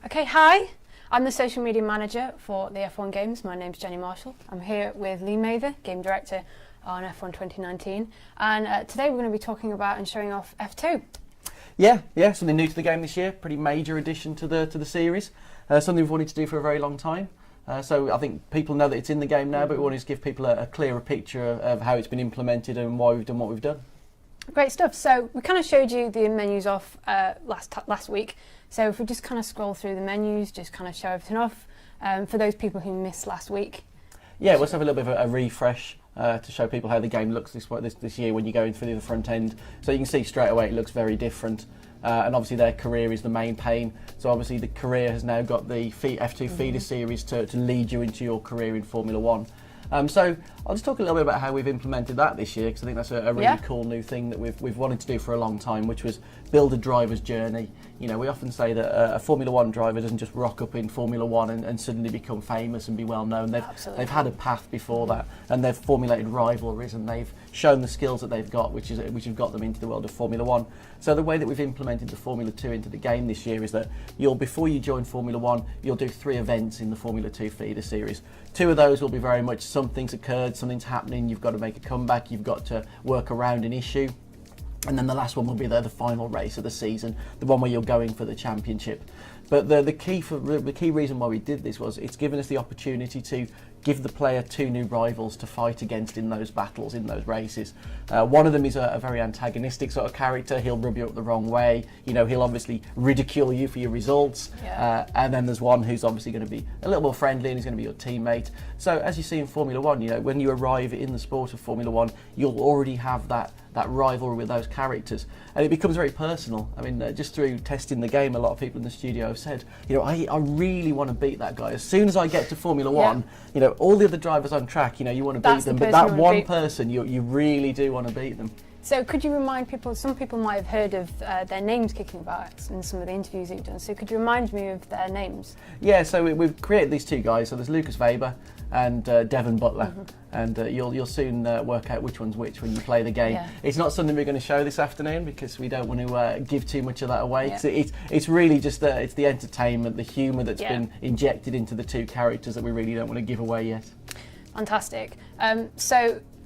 Okay, hi. I'm the social media manager for the F1 Games. My name's Jenny Marshall. I'm here with Lee Mather, game director on F1 2019. And today we're going to be talking about and showing off F2. Yeah, something new to the game this year. Pretty major addition to the series. Something we've wanted to do for a very long time. So I think people know that it's in the game now, but we wanted to give people a clearer picture of how it's been implemented and why we've done what we've done. Great stuff. So we kind of showed you the menus off last week. So if we just kind of scroll through the menus, just kind of show everything off for those people who missed last week. Yeah, we'll just have a little bit of a refresh to show people how the game looks this year when you go in through the front end. So you can see straight away it looks very different. And obviously their career is the main pain. So obviously the career has now got the F2 feeder series to lead you into your career in Formula One. So I'll just talk a little bit about how we've implemented that this year, because I think that's a really cool new thing that we've wanted to do for a long time, which was build a driver's journey. You know, we often say that a Formula One driver doesn't just rock up in Formula One and suddenly become famous and be well known. They've had a path before that, and they've formulated rivalries, and they've shown the skills that they've got, which have got them into the world of Formula One. So the way that we've implemented the Formula 2 into the game this year is that before you join Formula One, you'll do 3 events in the Formula 2 feeder series. 2 of those will be very much something's occurred, something's happening, you've got to make a comeback, you've got to work around an issue. And then the last one will be the final race of the season, the one where you're going for the championship. But the key reason why we did this was it's given us the opportunity to give the player 2 new rivals to fight against in those battles, in those races. One of them is a very antagonistic sort of character. He'll rub you up the wrong way. You know, he'll obviously ridicule you for your results. And then there's one who's obviously going to be a little more friendly and he's going to be your teammate. So as you see in Formula One, you know, when you arrive in the sport of Formula One, you'll already have that rivalry with those characters, and it becomes very personal. I mean, just through testing the game, a lot of people in the studio have said, you know, I really want to beat that guy. As soon as I get to Formula One, you know, all the other drivers on track, you know, you want to beat them, but that one person, you really do want to beat them. So could you remind people, some people might have heard of their names kicking about in some of the interviews that you've done, so could you remind me of their names? Yeah, so we've created these 2 guys, so there's Lucas Weber and Devon Butler, and you'll soon work out which one's which when you play the game. It's not something we're going to show this afternoon because we don't want to give too much of that away. It's really just it's the entertainment, the humour that's been injected into the 2 characters that we really don't want to give away yet. Fantastic.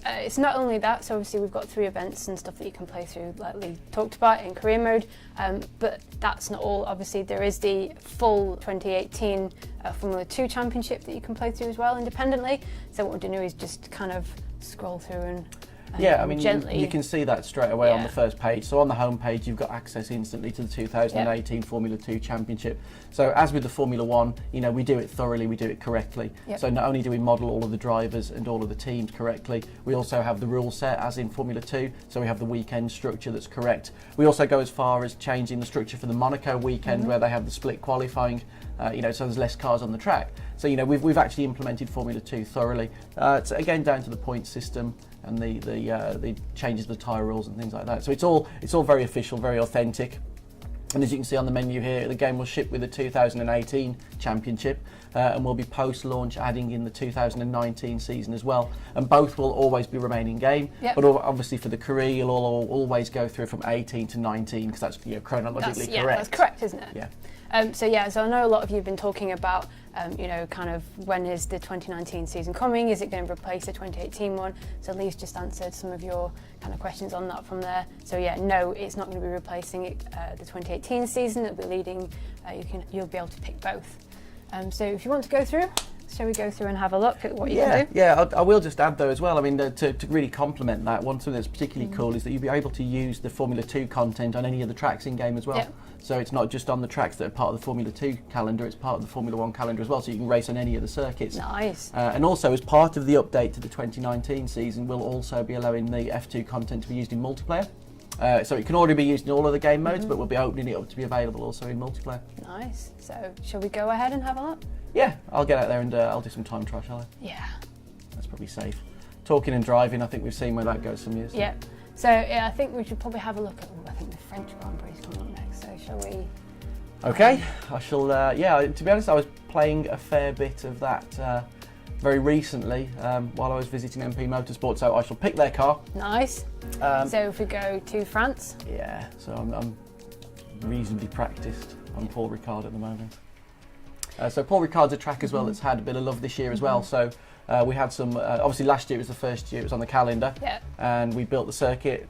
It's not only that, so obviously we've got 3 events and stuff that you can play through, like Lee talked about, in career mode, but that's not all. Obviously there is the full 2018 Formula 2 Championship that you can play through as well independently. So what we're doing is just kind of scroll through and I mean, you can see that straight away on the first page. So on the home page, you've got access instantly to the 2018 Formula 2 Championship. So as with the Formula 1, you know, we do it thoroughly, we do it correctly. So not only do we model all of the drivers and all of the teams correctly, we also have the rule set as in Formula 2. So we have the weekend structure that's correct. We also go as far as changing the structure for the Monaco weekend where they have the split qualifying. You know, so there's less cars on the track. So, you know, we've actually implemented Formula 2 thoroughly. It's again down to the point system and the changes to the tyre rules and things like that. So it's all very official, very authentic. And as you can see on the menu here, the game will ship with the 2018 Championship and will be post-launch adding in the 2019 season as well. And both will always be remaining game. But obviously for the career, you'll always go through from 18 to 19 because that's, you know, chronologically correct. Yeah, that's correct, isn't it? Yeah. So I know a lot of you have been talking about, you know, kind of when is the 2019 season coming? Is it going to replace the 2018 one? So Lee's just answered some of your kind of questions on that from there. So yeah, no, it's not going to be replacing it, the 2018 season. It'll be leading. You'll be able to pick both. So if you want to go through, shall we go through and have a look at what you can do? Yeah, I will just add though as well, I mean, to really complement that, one thing that's particularly cool is that you'll be able to use the Formula 2 content on any of the tracks in game as well. So it's not just on the tracks that are part of the Formula 2 calendar, it's part of the Formula 1 calendar as well, so you can race on any of the circuits. Nice. And also as part of the update to the 2019 season, we'll also be allowing the F2 content to be used in multiplayer. So it can already be used in all of the game modes, but we'll be opening it up to be available also in multiplayer. Nice. So shall we go ahead and have a look? Yeah, I'll get out there and I'll do some time trial, shall I? Yeah. That's probably safe. Talking and driving, I think we've seen where that goes some years. Yeah. So yeah, I think we should probably have a look at, I think the French Grand Prix is coming up next, so shall we? Okay, I shall, to be honest, I was playing a fair bit of that very recently while I was visiting MP Motorsport, so I shall pick their car. Nice. So if we go to France? Yeah, so I'm reasonably practiced on Paul Ricard at the moment. So Paul Ricard's a track as well that's had a bit of love this year as well. So we had some, obviously last year it was the first year it was on the calendar, and we built the circuit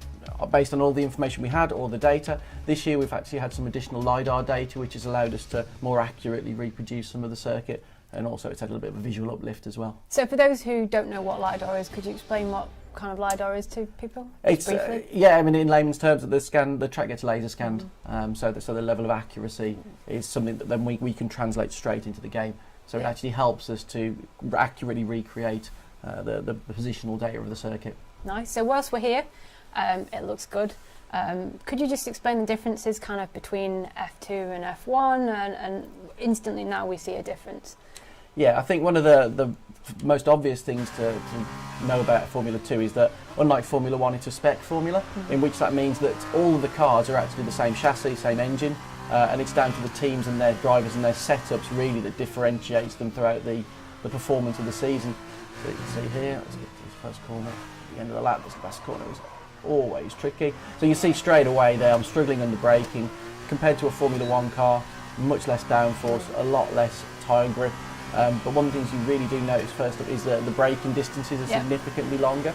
based on all the information we had, all the data. This year we've actually had some additional LiDAR data which has allowed us to more accurately reproduce some of the circuit, and also it's had a little bit of a visual uplift as well. So for those who don't know what LiDAR is, could you explain what kind of LiDAR is to people? It's yeah, I mean in layman's terms, the track gets laser scanned, so the level of accuracy is something that then we can translate straight into the game. So it actually helps us to accurately recreate the positional data of the circuit. Nice. So whilst we're here, it looks good. Could you just explain the differences kind of between F2 and F1, and instantly now we see a difference? Yeah, I think one of the most obvious things to know about Formula 2 is that unlike Formula 1, it's a spec formula, in which that means that all of the cars are actually the same chassis, same engine, and it's down to the teams and their drivers and their setups really that differentiates them throughout the performance of the season. So you can see here, let's get to this first corner, at the end of the lap, this last corner is always tricky. So you see straight away there I'm struggling under braking. Compared to a Formula 1 car, much less downforce, a lot less tyre grip. But one of the things you really do notice first up is that the braking distances are significantly longer.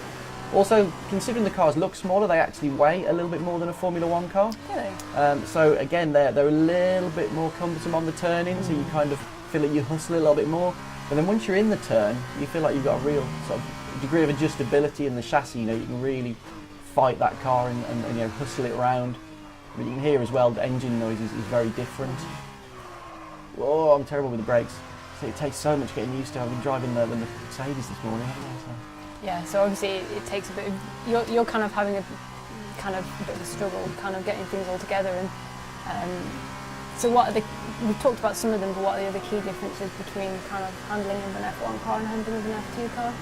Also, considering the cars look smaller, they actually weigh a little bit more than a Formula 1 car. Really? So again, they're a little bit more cumbersome on the turn-in, so you kind of feel like you hustle a little bit more. But then once you're in the turn, you feel like you've got a real sort of degree of adjustability in the chassis. You know, you can really fight that car and you know, hustle it around. But you can hear as well the engine noise is very different. Oh, I'm terrible with the brakes. So it takes so much getting used to. I've been driving the Mercedes this morning, haven't I? So. Yeah, so obviously it takes a bit of, you're kind of having a bit of a struggle kind of getting things all together, and so what are we've talked about some of them, but what are the other key differences between kind of handling of an F1 car and handling of an F2 car?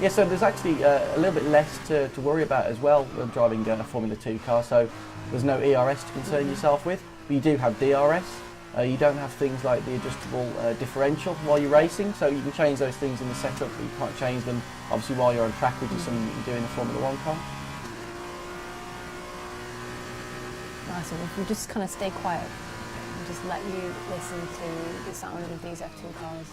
Yeah, so there's actually a little bit less to worry about as well when driving a Formula 2 car. So there's no ERS to concern yourself with, but you do have DRS. You don't have things like the adjustable differential while you're racing, so you can change those things in the setup, but you can't change them obviously while you're on track, which is something you can do in a Formula 1 car. Nice, so if we just kind of stay quiet and just let you listen to the sound of these F2 cars.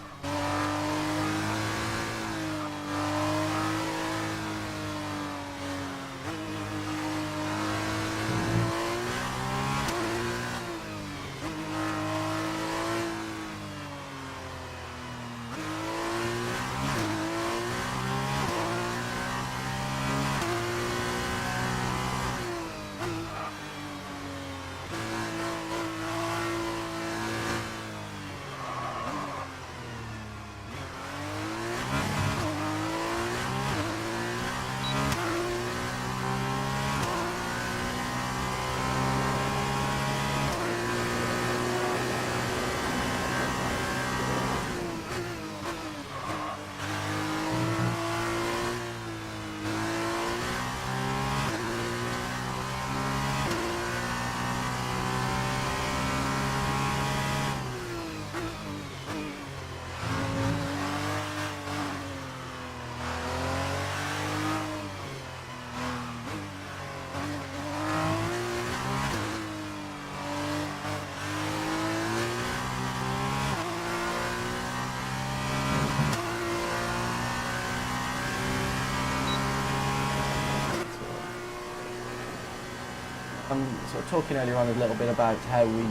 Sort of talking earlier on a little bit about how we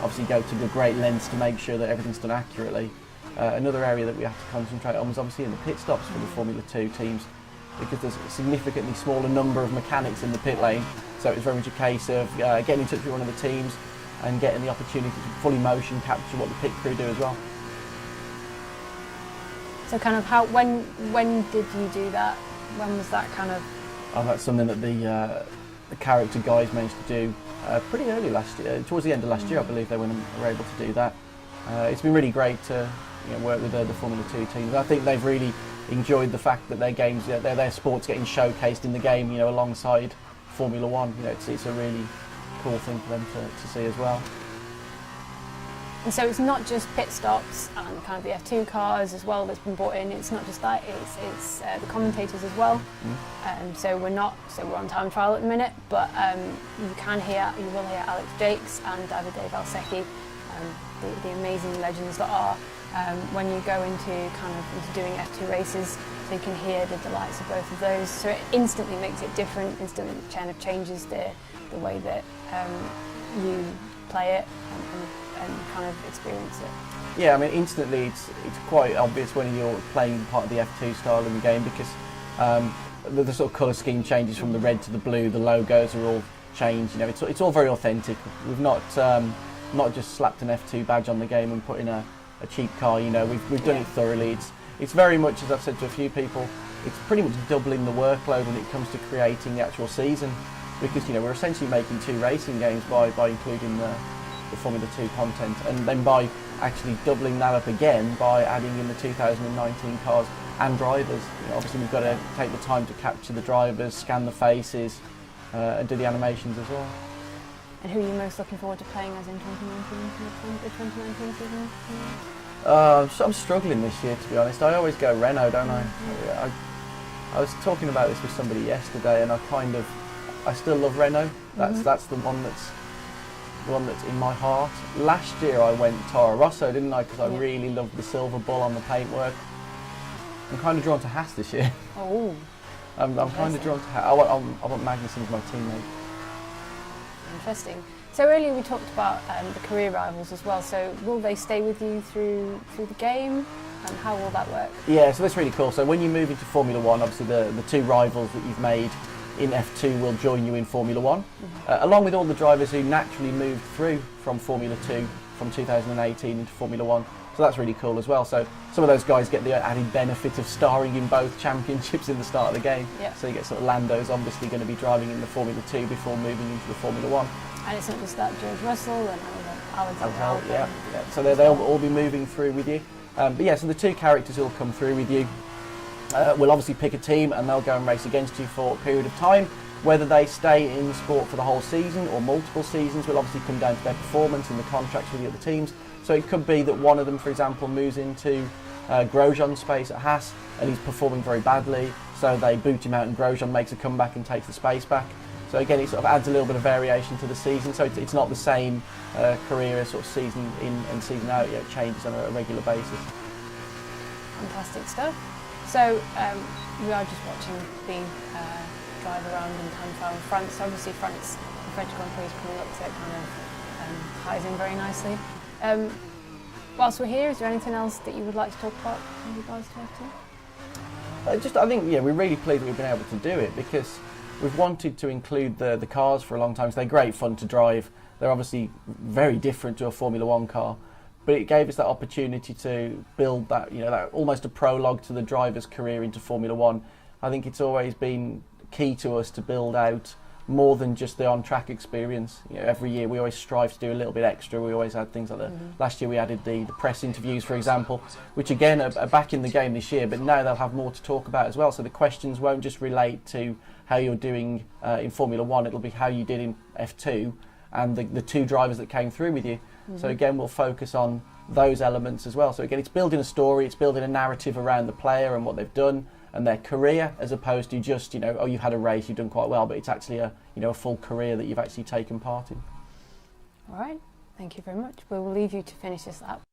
obviously go to great lengths to make sure that everything's done accurately. Another area that we have to concentrate on was obviously in the pit stops for the Formula 2 teams, because there's a significantly smaller number of mechanics in the pit lane, so it's very much a case of getting in touch with one of the teams and getting the opportunity to fully motion capture what the pit crew do as well. So kind of when did you do that? When was that kind of? Oh, that's something that the character guys managed to do pretty early last year. Towards the end of last year, I believe they were able to do that. It's been really great to work with the Formula 2 teams. I think they've really enjoyed the fact that their games, their sports getting showcased in the game, alongside Formula 1. It's a really cool thing for them to see as well. And so it's not just pit stops and kind of the F2 cars as well that's been brought in. It's not just that. It's the commentators as well. So we're on time trial at the minute, but you will hear Alex Jakes and Dave Valsecchi the amazing legends that are when you go into doing F2 races. So you can hear the delights of both of those. So it instantly makes it different. Instantly kind of changes the way that you play it and kind of experience it. Yeah, I mean, instantly it's quite obvious when you're playing part of the F2 style in the game, because the sort of colour scheme changes from the red to the blue. The logos are all changed. You know, it's all very authentic. We've not just slapped an F2 badge on the game and put in a cheap car. You know, we've done it thoroughly. It's very much, as I've said to a few people, it's pretty much doubling the workload when it comes to creating the actual season, because you know we're essentially making 2 racing games by including the Formula 2 content, and then by actually doubling that up again by adding in the 2019 cars and drivers. You know, obviously we've got to take the time to capture the drivers, scan the faces, and do the animations as well. And who are you most looking forward to playing as in 2019, the 2019 season? So I'm struggling this year, to be honest. I always go Renault, don't I? I was talking about this with somebody yesterday, and I still love Renault. That's the one that's in my heart. Last year I went Toro Rosso, didn't I? Because I really loved the silver bull on the paintwork. I'm kind of drawn to Haas this year. Oh. I'm kind of drawn to Haas. I want Magnussen as my teammate. Interesting. So earlier we talked about the career rivals as well. So will they stay with you through the game, and how will that work? Yeah, so that's really cool. So when you move into Formula 1, obviously the 2 rivals that you've made in F2 will join you in Formula 1, along with all the drivers who naturally moved through from Formula 2 from 2018 into Formula 1. So that's really cool as well. So some of those guys get the added benefit of starring in both championships in the start of the game. Yeah. So you get sort of Lando's obviously going to be driving in the Formula 2 before moving into the Formula 1. And it's not just that, George Russell and Alexander. Yeah. So they'll all be moving through with you. But yeah, so the 2 characters will come through with you. We'll obviously pick a team and they'll go and race against you for a period of time. Whether they stay in sport for the whole season or multiple seasons will obviously come down to their performance and the contracts with the other teams. So it could be that one of them, for example, moves into Grosjean's space at Haas and he's performing very badly, so they boot him out and Grosjean makes a comeback and takes the space back. So again, it sort of adds a little bit of variation to the season, so it's not the same career sort of season in and season out. It changes on a regular basis. Fantastic stuff. So we are just watching the drive around in Canfao in France. Obviously the French Grand Prix is coming up, so it kind of ties in very nicely. Whilst we're here, is there anything else that you would like to talk about in regards to F2? I think we're really pleased that we've been able to do it, because we've wanted to include the cars for a long time. So they're great fun to drive. They're obviously very different to a Formula 1 car, but it gave us that opportunity to build that, that almost a prologue to the driver's career into Formula 1. I think it's always been key to us to build out more than just the on-track experience. Every year we always strive to do a little bit extra. We always add things like last year we added the press interviews, for example, which again are back in the game this year, but now they'll have more to talk about as well. So the questions won't just relate to how you're doing in Formula 1, it'll be how you did in F2 and the 2 drivers that came through with you. So again, we'll focus on those elements as well. So again, it's building a story, it's building a narrative around the player and what they've done and their career, as opposed to just, oh, you've had a race, you've done quite well, but it's actually a full career that you've actually taken part in. All right, thank you very much. We will leave you to finish this up.